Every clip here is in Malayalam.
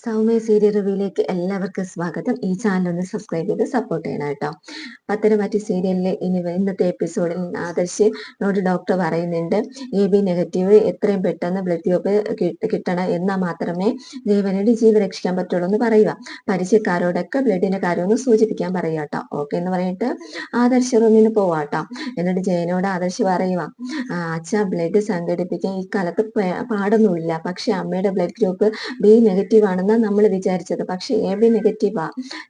സൗമ്യ സീരിയൽ റിവ്യൂയിലേക്ക് എല്ലാവർക്കും സ്വാഗതം. ഈ ചാനൽ ഒന്ന് സബ്സ്ക്രൈബ് ചെയ്ത് സപ്പോർട്ട് ചെയ്യണം കേട്ടോ. പത്തനംതിട്ട സീരിയലിലെ ഇന്നത്തെ എപ്പിസോഡിൽ ആദർശ് ഡോക്ടർ പറയുന്നുണ്ട്, AB നെഗറ്റീവ് എത്രയും പെട്ടെന്ന് ബ്ലഡ് ഗ്രൂപ്പ് കിട്ടണം, എന്നാൽ മാത്രമേ ദേവനയുടെ ജീവൻ രക്ഷിക്കാൻ പറ്റുള്ളൂ എന്ന് പറയുക. പരിചയക്കാരോടൊക്കെ ബ്ലഡിന്റെ കാര്യം ഒന്ന് സൂചിപ്പിക്കാൻ പറയുക കേട്ടോ. ഓക്കെ എന്ന് പറഞ്ഞിട്ട് ആദർശ് റൂമിന് പോവാട്ടോ. എന്നിട്ട് ജയനോട് ആദർശ് പറയുക, അച്ഛ ബ്ലഡ് സംഘടിപ്പിക്കാൻ ഈ കാലത്ത് പാടൊന്നുമില്ല, പക്ഷെ അമ്മയുടെ ബ്ലഡ് ഗ്രൂപ്പ് B നെഗറ്റീവ് ആണെന്ന് നമ്മൾ വിചാരിച്ചത്, പക്ഷെ AB നെഗറ്റീവാ.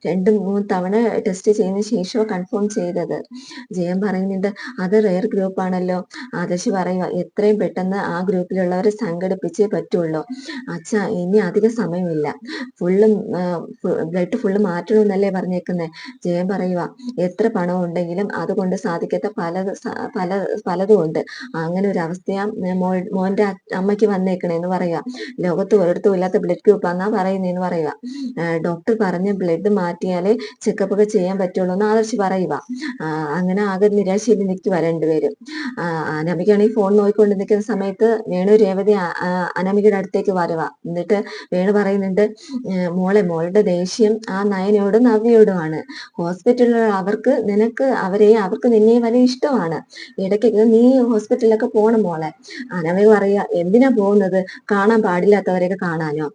2-3 തവണ ടെസ്റ്റ് ചെയ്തതിനു ശേഷം കൺഫേം ചെയ്തത്. ജയൻ പറയുന്നുണ്ട്, അത് റെയർ ഗ്രൂപ്പ് ആണല്ലോ. ആദർശ് പറയുക, എത്രയും പെട്ടെന്ന് ആ ഗ്രൂപ്പിലുള്ളവരെ സംഘടിപ്പിച്ചേ പറ്റുള്ളൂ അച്ഛ, ഇനി അധിക സമയമില്ല. ബ്ലഡ് ഫുള്ള് മാറ്റണമെന്നല്ലേ പറഞ്ഞേക്കുന്നത്. ജയൻ പറയുക, എത്ര പണം ഉണ്ടെങ്കിലും അതുകൊണ്ട് സാധിക്കാത്ത പലതും ഉണ്ട്. അങ്ങനെ ഒരു അവസ്ഥയാ മോന്റെ അമ്മയ്ക്ക് വന്നേക്കണേന്ന് പറയുക. ലോകത്ത് ഒരിടത്തും ഇല്ലാത്ത ബ്ലഡ് ഗ്രൂപ്പ് എന്നാ പറയുന്നതെന്ന് പറയുക. ഡോക്ടർ പറഞ്ഞ് ബ്ലഡ് മാറ്റിയാലേ ചെക്കപ്പ് ഒക്കെ ചെയ്യാൻ പറ്റുള്ളൂ എന്ന് ആദർശ് പറയുക. അങ്ങനെ ആകെ നിരാശയിൽ നിൽക്കുക രണ്ടുപേരും. അനാമികയാണെങ്കിൽ ഫോൺ നോക്കിക്കൊണ്ട് നിൽക്കുന്ന സമയത്ത് വേണു രേവതി അനാമികയുടെ അടുത്തേക്ക് വരുക. എന്നിട്ട് വേണു പറയുന്നുണ്ട്, മോളുടെ ദേഷ്യം ആ നയനയോടും നവ്യയോടുമാണ്. ഹോസ്പിറ്റലിൽ അവർക്ക് നിന്നെ വലിയ ഇഷ്ടമാണ്. ഇടയ്ക്കൊക്കെ നീ ഹോസ്പിറ്റലിലൊക്കെ പോണം മോളെ. അനാമിക പറയുക, എന്തിനാ പോകുന്നത്? കാണാൻ പാടില്ലാത്തവരെയൊക്കെ കാണാനോ?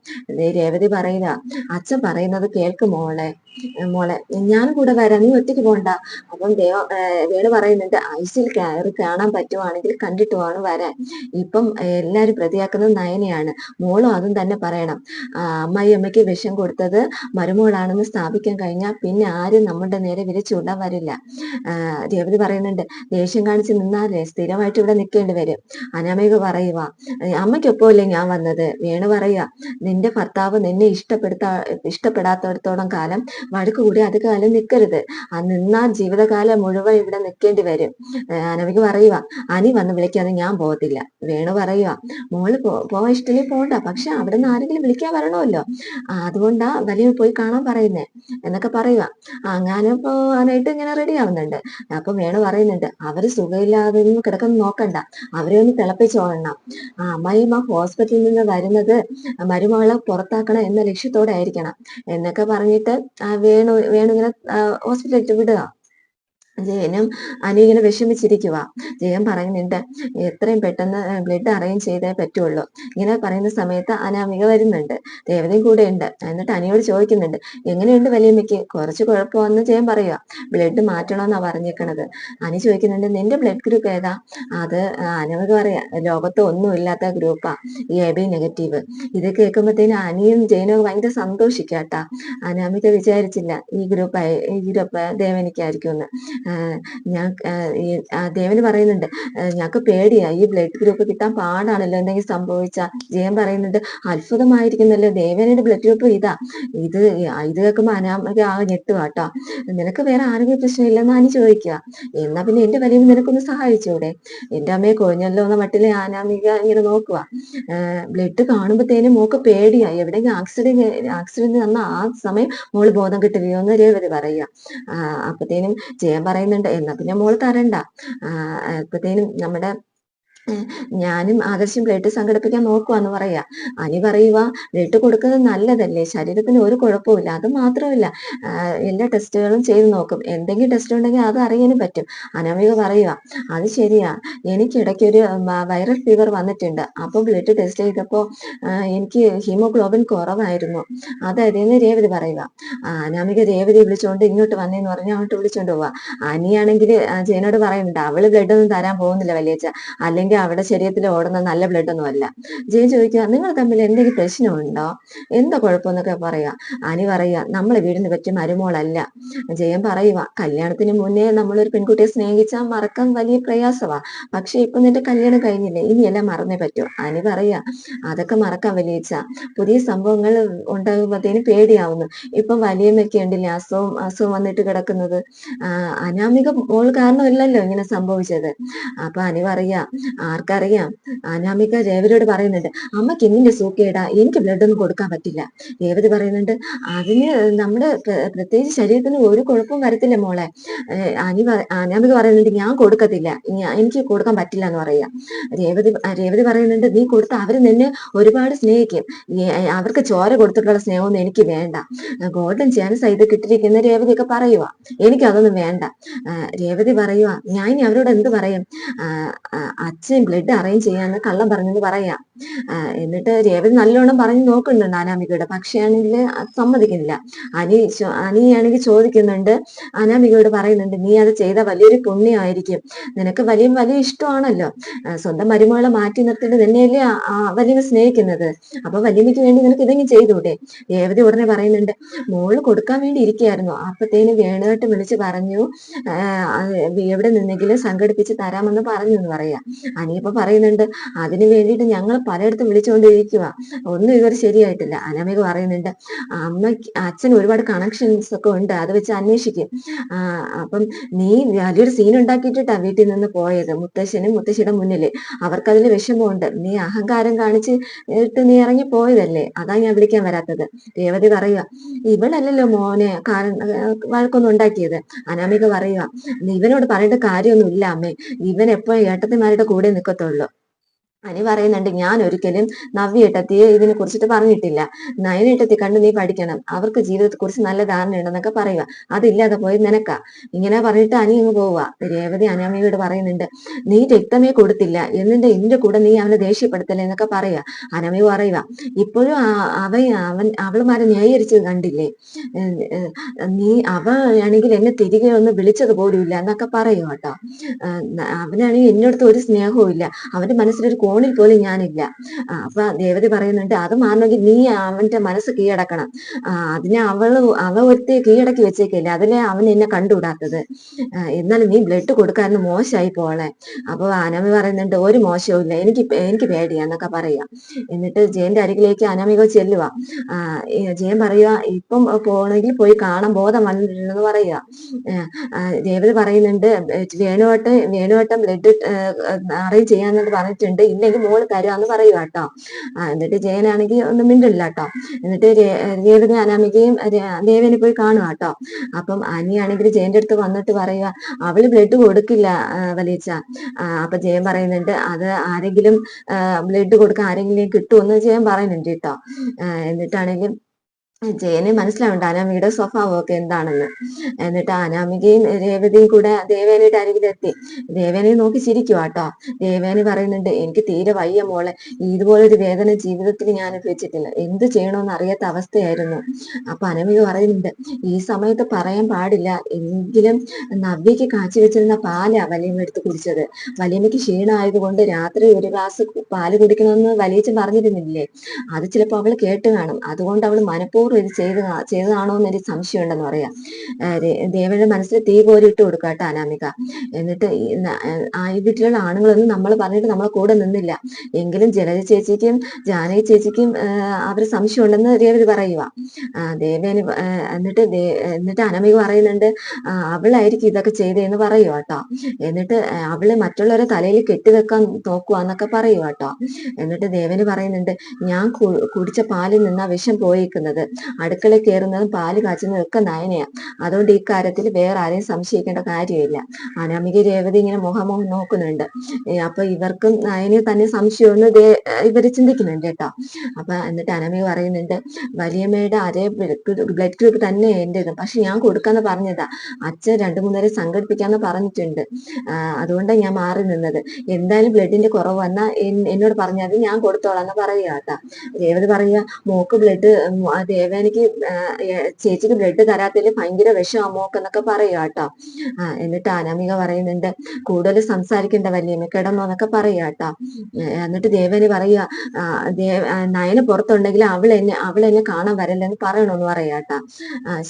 രേവതി പറയുക, അച്ഛൻ പറയുന്നത് കേൾക്ക് മോളെ, ഞാൻ കൂടെ വരാം, നീ ഒറ്റയ്ക്ക് പോണ്ട. അപ്പം വേണു പറയുന്നുണ്ട്, ഐസിൽ കയറി കാണാൻ പറ്റുവാണെങ്കിൽ കണ്ടിട്ട് വേണം വരാൻ. ഇപ്പം എല്ലാരും പ്രതിയാക്കുന്നത് നയനെയാണ്. മോളും അതും തന്നെ പറയണം. അമ്മയ്ക്ക് വിഷം കൊടുത്തത് മരുമോളാണെന്ന് സ്ഥാപിക്കാൻ കഴിഞ്ഞാൽ പിന്നെ ആരും നമ്മുടെ നേരെ വിരച്ചുകൊണ്ടാൻ വരില്ല. രേവതി പറയുന്നുണ്ട്, ദേഷ്യം കാണിച്ച് നിന്നാലേ സ്ഥിരമായിട്ട് ഇവിടെ നിൽക്കേണ്ടി വരും. അനാമിക പറയുക, അമ്മയ്ക്കൊപ്പമല്ലേ ഞാൻ വന്നത്. വേണു പറയുക, നിന്റെ ഭർത്താവ് നിന്നെ ഇഷ്ടപ്പെടാത്തടത്തോളം കാലം വഴക്ക് കൂടി അത് കാലം നിൽക്കരുത്. നിന്നാ ജീവിതകാലം മുഴുവൻ ഇവിടെ നിൽക്കേണ്ടി വരും. അനവിക പറയുക, അനി വന്ന് വിളിക്കാതെ ഞാൻ പോകത്തില്ല. വേണു പറയുക, മോള് പോവാൻ ഇഷ്ടമില്ലേ പോണ്ട, പക്ഷെ അവിടെ നിന്ന് ആരെങ്കിലും വിളിക്കാൻ വരണമല്ലോ, അതുകൊണ്ടാ വലിയ പോയി കാണാൻ പറയുന്നേ എന്നൊക്കെ പറയുക. അങ്ങനെ പോകാനായിട്ട് ഇങ്ങനെ റെഡി ആവുന്നുണ്ട്. അപ്പൊ വേണു പറയുന്നുണ്ട്, അവര് സുഖമില്ലാതെ കിടക്കുന്ന നോക്കണ്ട, അവരെ ഒന്ന് തിളപ്പിച്ചോളണം. അമ്മായിമ്മ ഹോസ്പിറ്റലിൽ നിന്ന് വരുന്നത് മരുമകളെ പുറത്താക്കണം എന്ന ലക്ഷ്യത്തോടെ ആയിരിക്കണം എന്നൊക്കെ പറഞ്ഞിട്ട് വേണു ഇങ്ങനെ ഹോസ്പിറ്റലിൽ വിടുക. ജയനും അനു ഇങ്ങനെ വിഷമിച്ചിരിക്കുക. ജയൻ പറയുന്നുണ്ട്, എത്രയും പെട്ടെന്ന് ബ്ലഡ് അറേഞ്ച് ചെയ്തേ പറ്റുള്ളൂ. ഇങ്ങനെ പറയുന്ന സമയത്ത് അനാമിക വരുന്നുണ്ട്, ദേവതയും കൂടെ ഉണ്ട്. എന്നിട്ട് അനിയോട് ചോദിക്കുന്നുണ്ട്, എങ്ങനെയുണ്ട് വലിയമ്മയ്ക്ക്? കുറച്ച് കുഴപ്പമെന്ന് ജയൻ പറയുക. ബ്ലഡ് മാറ്റണമെന്നാ പറഞ്ഞേക്കണത്. അനി ചോദിക്കുന്നുണ്ട്, നിന്റെ ബ്ലഡ് ഗ്രൂപ്പ് ഏതാ? അത് അനാമിക പറയാ, ലോകത്ത് ഒന്നും ഇല്ലാത്ത ഗ്രൂപ്പാ ഈ AB നെഗറ്റീവ്. ഇത് കേൾക്കുമ്പോഴത്തേനും അനിയും ജയനും ഭയങ്കര സന്തോഷിക്കാട്ടാ. അനാമിക വിചാരിച്ചില്ല ഈ ഗ്രൂപ്പ് ദേവനിക്കായിരിക്കും എന്ന്. ഞാൻ ദേവന് പറയുന്നുണ്ട്, ഞങ്ങൾക്ക് പേടിയാ, ഈ ബ്ലഡ് ഗ്രൂപ്പ് കിട്ടാൻ പാടാണല്ലോ എന്തെങ്കിലും സംഭവിച്ചാ. ജയൻ പറയുന്നുണ്ട്, അത്ഭുതമായിരിക്കുന്നല്ലോ, ദേവനയുടെ ബ്ലഡ് ഗ്രൂപ്പ് ഇതാ. ഇത് കേൾക്കുമ്പോ അനാമിക ആകെ ഞെട്ടുവാട്ടോ. നിനക്ക് വേറെ ആരോഗ്യ പ്രശ്നം ഇല്ലെന്ന് അനി ചോദിക്കുക. എന്നാ പിന്നെ എന്റെ വലിയ നിനക്കൊന്ന് സഹായിച്ചൂടെ? എന്റെ അമ്മയെ കൊഞ്ഞല്ലോ എന്ന മട്ടില് അനാമിക ഇങ്ങനെ നോക്കുക. ബ്ലഡ് കാണുമ്പോഴത്തേനും മോക്ക് പേടിയായി, എവിടെയെങ്കിലും ആക്സിഡന്റ് വന്ന ആ സമയം മോള് ബോധം കിട്ടുകയോ എന്ന് രേവതി പറയുക. അപ്പത്തേനും ജയൻ പറയുന്നുണ്ട്, എന്നാ പിന്നെ മോള് തരണ്ട. അപ്പത്തേനും നമ്മുടെ ഞാനും ആദർശം ബ്ലഡ് സംഘടിപ്പിക്കാൻ നോക്കുവാന്ന് പറയാ. അനി പറയുക, ബ്ലഡ് കൊടുക്കുന്നത് നല്ലതല്ലേ, ശരീരത്തിന് ഒരു കുഴപ്പമില്ല. അത് മാത്രമല്ല, എല്ലാ ടെസ്റ്റുകളും ചെയ്ത് നോക്കും, എന്തെങ്കിലും ടെസ്റ്റ് ഉണ്ടെങ്കിൽ അത് അറിയാനും പറ്റും. അനാമിക പറയുക, അത് ശരിയാ, എനിക്ക് ഇടയ്ക്കൊരു വൈറൽ ഫീവർ വന്നിട്ടുണ്ട്. അപ്പൊ ബ്ലഡ് ടെസ്റ്റ് ചെയ്തപ്പോ എനിക്ക് ഹീമോഗ്ലോബിൻ കുറവായിരുന്നു. അതായിരുന്നു രേവതി പറയുക. അനാമിക രേവതി വിളിച്ചോണ്ട് ഇങ്ങോട്ട് വന്നേന്ന് പറഞ്ഞ് അങ്ങോട്ട് വിളിച്ചോണ്ട് പോവാ. അനിയാണെങ്കിൽ ജയനോട് പറയുന്നുണ്ട്, അവള് ബ്ലഡ് ഒന്നും തരാൻ പോകുന്നില്ല വലിയച്ഛ, അല്ലെങ്കിൽ അവിടെ ശരീരത്തിൽ ഓടുന്ന നല്ല ബ്ലഡ് ഒന്നും അല്ല. ജയൻ ചോദിക്കുക, നിങ്ങൾ തമ്മിൽ എന്തെങ്കിലും പ്രശ്നമുണ്ടോ, എന്താ കുഴപ്പമെന്നൊക്കെ പറയാ. അനി പറയുക, നമ്മളെ വീടിന് പറ്റിയ മരുമോളല്ല. ജയൻ പറയുക, കല്യാണത്തിന് മുന്നേ നമ്മളൊരു പെൺകുട്ടിയെ സ്നേഹിച്ചാൽ മറക്കാൻ വലിയ പ്രയാസമാ, പക്ഷെ ഇപ്പൊ നിന്റെ കല്യാണം കഴിഞ്ഞില്ലേ, ഇനിയെല്ലാം മറന്നേ പറ്റൂ. അനി പറയുക, അതൊക്കെ മറക്കാൻ വലിയച്ഛ, പുതിയ സംഭവങ്ങൾ ഉണ്ടാകുമ്പോഴത്തേനും പേടിയാവുന്നു. ഇപ്പം വലിയമ്മയൊക്കെ ഉണ്ടില്ലേ അസുഖം വന്നിട്ട് കിടക്കുന്നത്. അനാമിക മോൾ കാരണമല്ലല്ലോ ഇങ്ങനെ സംഭവിച്ചത്. അപ്പൊ അനി പറയാ, ആർക്കറിയാം. അനാമിക രേവതിയോട് പറയുന്നുണ്ട്, അമ്മയ്ക്ക് എന്തിന്റെ സൂക്കേടാ, എനിക്ക് ബ്ലഡ് ഒന്നും കൊടുക്കാൻ പറ്റില്ല. രേവതി പറയുന്നുണ്ട്, അതിന് നമ്മുടെ പ്രത്യേകിച്ച് ശരീരത്തിന് ഒരു കുഴപ്പവും വരത്തില്ല മോളെ. അനാമിക പറയുന്നുണ്ട്, ഞാൻ കൊടുക്കത്തില്ല, എനിക്ക് കൊടുക്കാൻ പറ്റില്ല എന്ന് പറയാ. രേവതി പറയുന്നുണ്ട്, നീ കൊടുത്ത അവര് നിന്നെ ഒരുപാട് സ്നേഹിക്കും, അവർക്ക് ചോര കൊടുത്തിട്ടുള്ള സ്നേഹമൊന്നും എനിക്ക് വേണ്ട. ഗോൾഡൻ ചാൻസ് ഇത് കിട്ടിയിരിക്കുന്ന രേവതിയൊക്കെ പറയുക, എനിക്കതൊന്നും വേണ്ട. രേവതി പറയുക, ഞാൻ ഇനി അവരോട് എന്ത് പറയും, അച്ഛൻ ബ്ലഡ് അറേഞ്ച് ചെയ്യാന്ന് കള്ളം പറഞ്ഞെന്ന് പറയാം. എന്നിട്ട് രേവതി നല്ലോണം പറഞ്ഞു നോക്കുന്നുണ്ട് അനാമികയോട്, പക്ഷേ ആണെങ്കിൽ സമ്മതിക്കുന്നില്ല. അനിയാണെങ്കിൽ ചോദിക്കുന്നുണ്ട്, അനാമികയോട് പറയുന്നുണ്ട്, നീ അത് ചെയ്ത വലിയൊരു പുണ്യമായിരിക്കും, നിനക്ക് വലിയ വലിയ ഇഷ്ടമാണല്ലോ, സ്വന്തം മരുമകളെ മാറ്റി നിർത്തിയിട്ട് തന്നെയല്ലേ വലിയ സ്നേഹിക്കുന്നത്, അപ്പൊ വലിയമ്മയ്ക്ക് വേണ്ടി നിനക്ക് ഇതെങ്കിലും ചെയ്തൂടെ. രേവതി ഉടനെ പറയുന്നുണ്ട്, മോള് കൊടുക്കാൻ വേണ്ടി ഇരിക്കുകയായിരുന്നു, അപ്പത്തേനും വേണുകെട്ട് വിളിച്ച് പറഞ്ഞു എവിടെ നിന്നെങ്കിലും സംഘടിപ്പിച്ച് തരാമെന്ന് പറഞ്ഞു എന്ന് പറയാ. അനിയപ്പ പറയുന്നുണ്ട്, അതിനു വേണ്ടിയിട്ട് ഞങ്ങൾ പലയിടത്തും വിളിച്ചുകൊണ്ടിരിക്കുക, ഒന്നും ഇതുവരെ ശരിയായിട്ടില്ല. അനാമിക പറയുന്നുണ്ട്, അച്ഛൻ ഒരുപാട് കണക്ഷൻസ് ഒക്കെ ഉണ്ട്, അത് വെച്ച് അന്വേഷിക്കും. അപ്പം നീ വലിയൊരു സീൻ ഉണ്ടാക്കിയിട്ടാ വീട്ടിൽ നിന്ന് പോയത്, മുത്തശ്ശനും മുത്തശ്ശിയുടെ മുന്നില് അവർക്കതിൽ വിഷമമുണ്ട്, നീ അഹങ്കാരം കാണിച്ച് നീ ഇറങ്ങി പോയതല്ലേ, അതാ ഞാൻ വിളിക്കാൻ വരാത്തത്. രേവതി പറയുക, ഇവളല്ലല്ലോ മോനെ വഴക്കൊന്നും ഉണ്ടാക്കിയത്. അനാമിക പറയുക, ഇവനോട് പറയേണ്ട കാര്യമൊന്നും ഇല്ല അമ്മേ, ഇവൻ എപ്പോഴും ഏട്ടത്തിമാരുടെ കൂടെ നിൽക്കത്തുള്ളൂ. അനി പറയുന്നുണ്ട്, ഞാൻ ഒരിക്കലും നവ്യേട്ടത്തിയെ ഇതിനെ കുറിച്ചിട്ട് പറഞ്ഞിട്ടില്ല, നയനേട്ടത്തി കണ്ട് നീ പഠിക്കണം, അവർക്ക് ജീവിതത്തെ കുറിച്ച് നല്ല ധാരണയുണ്ടെന്നൊക്കെ പറയുക, അതില്ലാതെ പോയി നിനക്കാ. ഇങ്ങനെ പറഞ്ഞിട്ട് അനി അങ്ങ് പോവുക. രേവതി അനാമികയോട് പറയുന്നുണ്ട്, നീ രക്തമേ കൊടുത്തില്ല എന്നിട്ട് എന്റെ കൂടെ നീ അവനെ ദേഷ്യപ്പെടുത്തല്ലേ എന്നൊക്കെ പറയുക. അനാമിക പറയുക, ഇപ്പോഴും അവളുമാരെ ന്യായീകരിച്ചത് കണ്ടില്ലേ, അവനാണെങ്കിൽ എന്നെ തിരികെ ഒന്ന് വിളിച്ചത് പോലും ഇല്ല എന്നൊക്കെ പറയുക കേട്ടോ. അവനാണെങ്കിൽ എന്നോടത്ത് ഒരു സ്നേഹവും ഇല്ല, അവന്റെ മനസ്സിലൊരു കോണിൽ പോലും ഞാനില്ല. അപ്പൊ ദേവതി പറയുന്നുണ്ട്, അത് മാറണമെങ്കിൽ നീ അവന്റെ മനസ്സ് കീഴടക്കണം, അതിനെ അവ ഒരുത്തി കീഴടക്കി വെച്ചേക്കില്ല, അതിലെ അവൻ എന്നെ കണ്ടുകൂടാത്തത്, എന്നാലും നീ ബ്ലഡ് കൊടുക്കാമെന്ന് മോശമായി പോളെ. അപ്പൊ അനാമിക പറയുന്നുണ്ട്, ഒരു മോശവും ഇല്ല, എനിക്ക് പേടിയാന്നൊക്കെ പറയാ. എന്നിട്ട് ജയന്റെ അരികിലേക്ക് അനാമിക ചെല്ലുക. ജയൻ പറയുക, ഇപ്പം പോണെങ്കിൽ പോയി കാണാൻ, ബോധം വന്നിട്ടുണ്ടെന്ന് പറയുക. രേവതി പറയുന്നുണ്ട്, വേണുവട്ടം ബ്ലഡ് അറേഞ്ച് ചെയ്യാന്ന് പറഞ്ഞിട്ടുണ്ട്, ഇല്ലെങ്കിൽ മോള് തരാന്ന് പറയുക കേട്ടോ. എന്നിട്ട് ജയനാണെങ്കിൽ ഒന്നും മിണ്ടില്ല കേട്ടോ. എന്നിട്ട് രേവതി അനാമികയും ദേവനെ പോയി കാണുക കേട്ടോ. അപ്പം അനിയാണെങ്കിൽ ജയന്റെ അടുത്ത് വന്നിട്ട് പറയുക, അവള് ബ്ലഡ് കൊടുക്കില്ല വലിയച്ച. അപ്പൊ ജയൻ പറയുന്നുണ്ട്, അത് ആരെങ്കിലും ബ്ലഡ് കൊടുക്കാൻ ആരെങ്കിലും കിട്ടുമെന്ന് ജയൻ പറയുന്നുണ്ട് കേട്ടോ. എന്നിട്ടാണെങ്കിൽ ജയന് മനസ്സിലാവുണ്ട് അനാമികയുടെ സ്വഭാവമൊക്കെ എന്താണെന്ന്. എന്നിട്ട് അനാമികയും രേവതിയും കൂടെ ദേവേനയുടെ അരികിലെത്തി. ദേവേനെ നോക്കി ചിരിക്കുക കേട്ടോ. ദേവേനി പറയുന്നുണ്ട്, എനിക്ക് തീരെ വയ്യ മോളെ, ഇതുപോലൊരു വേദന ജീവിതത്തിൽ ഞാൻ അനുഭവിച്ചിട്ടില്ല, എന്ത് ചെയ്യണമെന്ന് അറിയാത്ത അവസ്ഥയായിരുന്നു. അപ്പൊ അനാമിക പറയുന്നുണ്ട്, ഈ സമയത്ത് പറയാൻ പാടില്ല, എങ്കിലും നവ്യക്ക് കാച്ചി വെച്ചിരുന്ന പാലാ വലിയമ്മ എടുത്ത് കുടിച്ചത്, വലിയമ്മയ്ക്ക് ക്ഷീണമായതുകൊണ്ട് രാത്രി ഒരു ഗ്ലാസ് പാല് കുടിക്കണമെന്ന് വലിയച്ഛൻ പറഞ്ഞിരുന്നില്ലേ, അത് ചിലപ്പോൾ അവൾ കേട്ട് കാണും, അതുകൊണ്ട് അവൾ മനഃപൂർവ്വം ഇത് ചെയ്തതാണോ എന്ന് എനിക്ക് സംശയമുണ്ടെന്ന് പറയാം. ദേവയുടെ മനസ്സിൽ തീ കോരിയിട്ട് കൊടുക്കുക കേട്ടോ അനാമിക. എന്നിട്ട് ഈ വീട്ടിലുള്ള ആണുങ്ങളൊന്നും നമ്മൾ പറഞ്ഞിട്ട് നമ്മളെ കൂടെ നിന്നില്ല, എങ്കിലും ജലജ ചേച്ചിക്കും ജാനകി ചേച്ചിക്കും അവർ സംശയം ഉണ്ടെന്ന് രേവതി പറയുക. ദേവേന് എന്നിട്ട് അനാമിക പറയുന്നുണ്ട്, അവളായിരിക്കും ഇതൊക്കെ ചെയ്തതെന്ന് പറയുക കേട്ടോ. എന്നിട്ട് അവള് മറ്റുള്ളവരെ തലയിൽ കെട്ടിവെക്കാൻ നോക്കുക എന്നൊക്കെ പറയുക കേട്ടോ. എന്നിട്ട് ദേവന് പറയുന്നുണ്ട്, ഞാൻ കുടിച്ച പാലിൽ നിന്നാ വിഷം പോയിരിക്കുന്നത്, അടുക്കളയിൽ കയറുന്നതും പാല് കാച്ചുന്നതും ഒക്കെ നയനയാ, അതുകൊണ്ട് ഈ കാര്യത്തിൽ വേറെ ആരെയും സംശയിക്കേണ്ട കാര്യമില്ല. അനാമിക രേവതി ഇങ്ങനെ മുഖാമുഖം നോക്കുന്നുണ്ട്. അപ്പൊ ഇവർക്കും നയനെ തന്നെ സംശയമെന്ന് ഇവര് ചിന്തിക്കുന്നുണ്ട് കേട്ടോ. അപ്പൊ എന്നിട്ട് അനാമിക പറയുന്നുണ്ട്, വലിയമ്മയുടെ അതേ ബ്ലഡ് ഗ്രൂപ്പ് തന്നെ എൻ്റെ ഇത്, പക്ഷെ ഞാൻ കൊടുക്കാന്ന് പറഞ്ഞതാ, അച്ഛൻ 2-3 നേരം സംഘടിപ്പിക്കാന്ന് പറഞ്ഞിട്ടുണ്ട്, അതുകൊണ്ടാണ് ഞാൻ മാറി നിന്നത്, എന്തായാലും ബ്ലഡിന്റെ കുറവ് വന്നാൽ എന്നോട് പറഞ്ഞാൽ ഞാൻ കൊടുത്തോളാന്ന് പറയുക കേട്ടോ. രേവതി പറയുക, മോക്ക് ബ്ലഡ് ദേവേനിക്ക് ചേച്ചിക്ക് ബ്ലഡ് തരാത്തതിൽ ഭയങ്കര വിഷമാ മോക്ക് എന്നൊക്കെ പറയുക കേട്ടോ. എന്നിട്ട് അനാമിക പറയുന്നുണ്ട്, കൂടുതൽ സംസാരിക്കേണ്ട വലിയമ്മ, കിടന്നോ എന്നൊക്കെ പറയുക കേട്ടോ. എന്നിട്ട് ദേവേനി പറയുക, നയന പുറത്തുണ്ടെങ്കിൽ അവൾ എന്നെ കാണാൻ വരല്ലെന്ന് പറയണമെന്ന് പറയാ കേട്ടോ.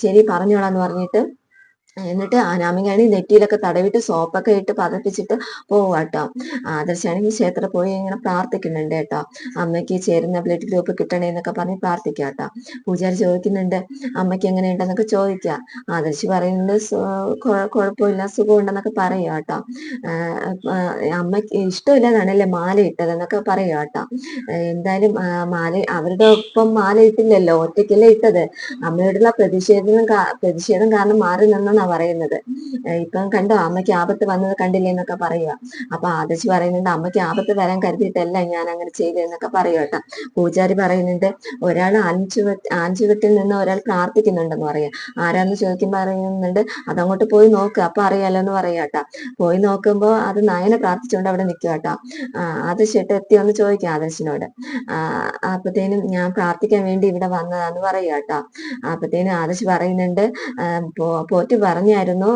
ശരി പറഞ്ഞോളാന്ന് പറഞ്ഞിട്ട് എന്നിട്ട് അനാമികയാണെങ്കിൽ നെറ്റിയിലൊക്കെ തടവിട്ട് സോപ്പൊക്കെ ഇട്ട് പതപ്പിച്ചിട്ട് പോവാട്ടോ. ആദർശാണെങ്കിൽ ക്ഷേത്രത്തിൽ പോയി ഇങ്ങനെ പ്രാർത്ഥിക്കുന്നുണ്ട് കേട്ടോ. അമ്മയ്ക്ക് ചേരുന്ന ബ്ലഡ് ഗ്രൂപ്പ് കിട്ടണേ എന്നൊക്കെ പറഞ്ഞ് പ്രാർത്ഥിക്കുക കേട്ടോ. പൂജാരി ചോദിക്കുന്നുണ്ട് അമ്മയ്ക്ക് എങ്ങനെയുണ്ടെന്നൊക്കെ ചോദിക്കുക. ആദർശ് പറയുന്നുണ്ട് കുഴപ്പമില്ല, സുഖമുണ്ടെന്നൊക്കെ പറയുക കേട്ടോ. അമ്മയ്ക്ക് ഇഷ്ടമില്ലാതാണല്ലേ മാല ഇട്ടതെന്നൊക്കെ പറയുക കേട്ടോ. എന്തായാലും മാല അവരുടെ ഒപ്പം മാല ഇട്ടില്ലല്ലോ, ഒറ്റയ്ക്കല്ലേ ഇട്ടത്. അമ്മയോടുള്ള പ്രതിഷേധം കാരണം മാറി നിന്നെന്നാ പറയുന്നത്. ഇപ്പം കണ്ടോ അമ്മയ്ക്ക് ആപത്ത് വന്നത് കണ്ടില്ലേ എന്നൊക്കെ പറയുക. അപ്പൊ ആദർശ് പറയുന്നുണ്ട് അമ്മയ്ക്ക് ആപത്ത് വരാൻ കരുതിയിട്ടല്ല ഞാൻ അങ്ങനെ ചെയ്തതെന്നൊക്കെ പറയുക കേട്ടോ. പൂജാരി പറയുന്നുണ്ട് ഒരാൾ ആഞ്ചുകെട്ടിൽ നിന്ന് ഒരാൾ പ്രാർത്ഥിക്കുന്നുണ്ടെന്ന് പറയാം. ആരാന്ന് ചോദിക്കുമ്പോ പറയുന്നുണ്ട് അതങ്ങോട്ട് പോയി നോക്ക് അപ്പൊ അറിയാലോ എന്ന് പറയാ കേട്ടോ. പോയി നോക്കുമ്പോ അത് നയനെ പ്രാർത്ഥിച്ചുകൊണ്ട് അവിടെ നിൽക്കുക കേട്ടോ. ആദർശേട്ട് എത്തിയോന്ന് ചോദിക്കാം ആദർശിനോട്. അപ്പത്തേനും ഞാൻ പ്രാർത്ഥിക്കാൻ വേണ്ടി ഇവിടെ വന്നതാന്ന് പറയുക കേട്ടോ. അപ്പത്തേനും ആദർശ് പറയുന്നുണ്ട് പോറ്റി പറഞ്ഞായിരുന്നു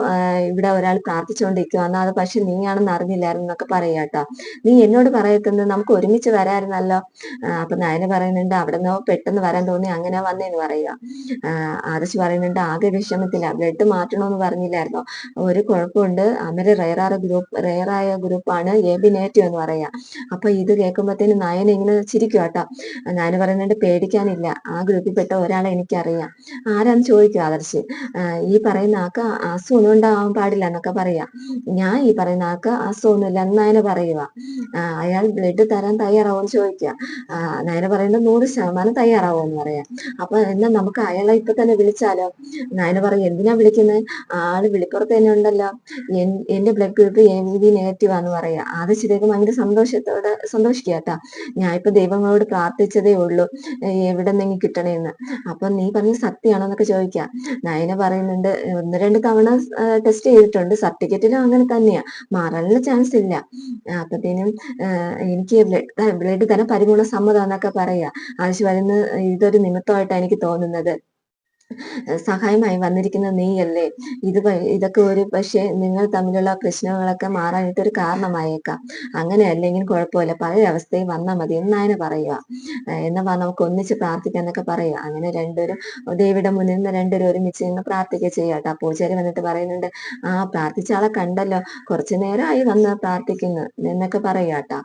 ഇവിടെ ഒരാൾ പ്രാർത്ഥിച്ചുകൊണ്ടിരിക്കുവാന്ന്, അത് പക്ഷെ നീയാണെന്ന് അറിഞ്ഞില്ലായിരുന്നു എന്നൊക്കെ പറയാ കേട്ടോ. നീ എന്നോട് പറയത്തുന്നത് നമുക്ക് ഒരുമിച്ച് വരായിരുന്നല്ലോ. അപ്പൊ നയന പറയുന്നുണ്ട് അവിടെ നിന്ന് പെട്ടെന്ന് വരാൻ തോന്നി അങ്ങനെ വന്നേന്ന് പറയുക. ആദർശ് പറയുന്നുണ്ട് ആകെ വിഷമത്തില്ല, ബ്ലഡ് മാറ്റണമെന്ന് പറഞ്ഞില്ലായിരുന്നോ, ഒരു കുഴപ്പമുണ്ട്, അവര് റെയറായ ഗ്രൂപ്പാണ് AB നെഗറ്റീവ് എന്ന് പറയാ. അപ്പൊ ഇത് കേൾക്കുമ്പോഴത്തേന് നയന ഇങ്ങനെ ചിരിക്കും കേട്ടോ. നയന പറയുന്നുണ്ട് പേടിക്കാനില്ല, ആ ഗ്രൂപ്പിൽപ്പെട്ട ഒരാളെ എനിക്കറിയാം. ആരാന്ന് ചോദിക്കും ആദർശ്. ഈ പറയുന്ന ആൾക്ക് അസുഖമൊന്നും ഉണ്ടാവാൻ പാടില്ല എന്നൊക്കെ പറയാ. ഞാൻ ഈ പറയുന്ന ആൾക്ക് അസുഖമൊന്നുമില്ല എന്ന് നയന പറയുക. അയാൾ ബ്ലഡ് തരാൻ തയ്യാറാവുമെന്ന് ചോദിക്കുക. നയന പറയുന്നത് 100% തയ്യാറാവുമെന്ന് പറയാം. അപ്പൊ എന്നാ നമുക്ക് അയാളെ ഇപ്പൊ തന്നെ വിളിച്ചാലോ? നയന പറയും എന്തിനാ വിളിക്കുന്നത്, ആള് വിളിപ്പുറത്ത് തന്നെ ഉണ്ടല്ലോ, എന്റെ ബ്ലഡ് ഗ്രൂപ്പ് AB നെഗറ്റീവ് ആന്ന് പറയാ. ആദർശിലേക്ക് ഭയങ്കര സന്തോഷിക്കുക കേട്ടാ. ഞാൻ ഇപ്പൊ ദൈവങ്ങളോട് പ്രാർത്ഥിച്ചതേ ഉള്ളൂ എവിടെന്നെങ്കിൽ കിട്ടണേന്ന്. അപ്പൊ നീ പറഞ്ഞ സത്യമാണോ എന്നൊക്കെ ചോദിക്കാം. നയന പറയുന്നുണ്ട് 1-2 തവണ ടെസ്റ്റ് ചെയ്തിട്ടുണ്ട്, സർട്ടിഫിക്കറ്റിലും അങ്ങനെ തന്നെയാ, മാറാനുള്ള ചാൻസ് ഇല്ല. അപ്പത്തേനും എനിക്ക് ബ്ലഡ് തരാൻ പരിപൂർണ്ണ സമ്മതം എന്നൊക്കെ പറയാ. ആവശ്യം വരുന്ന ഇതൊരു നിമിത്തമായിട്ടാണ് എനിക്ക് തോന്നുന്നത്, സഹായമായി വന്നിരിക്കുന്നത് നീയല്ലേ, ഇതൊക്കെ ഒരു പക്ഷേ നിങ്ങൾ തമ്മിലുള്ള പ്രശ്നങ്ങളൊക്കെ മാറാനായിട്ട് ഒരു കാരണമായേക്കാം. അങ്ങനെ അല്ലെങ്കിൽ കുഴപ്പമില്ല, പഴയ അവസ്ഥയിൽ വന്നാൽ മതി എന്നാണ് പറയുക. എന്നാ നമുക്ക് ഒന്നിച്ച് പ്രാർത്ഥിക്കാന്നൊക്കെ പറയുക. അങ്ങനെ രണ്ടുപേരും ദേവിയുടെ മുന്നിൽ നിന്ന് രണ്ടുപേരും ഒരുമിച്ച് നിന്ന് പ്രാർത്ഥിക്കുക ചെയ്യാട്ടോ. പൂജാരി വന്നിട്ട് പറയുന്നുണ്ട് പ്രാർത്ഥിച്ച ആളെ കണ്ടല്ലോ, കുറച്ചു നേരമായി വന്ന് പ്രാർത്ഥിക്കുന്നു എന്നൊക്കെ പറയാട്ടോ.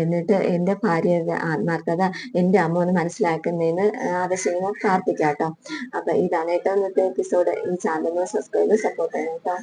എന്നിട്ട് എന്റെ ഭാര്യയുടെ ആത്മാർത്ഥത എന്റെ അമ്മ ഒന്ന് മനസ്സിലാക്കുന്നതിന് ആദർശിനെ പ്രാർത്ഥിക്കാട്ടോ. അപ്പൊ ഇതാണ് കേട്ടോ ഇന്നത്തെ എപ്പിസോഡ്. ഈ ചാനൽ സബ്സ്ക്രൈബ് സപ്പോർട്ട് ചെയ്യണം കേട്ടോ.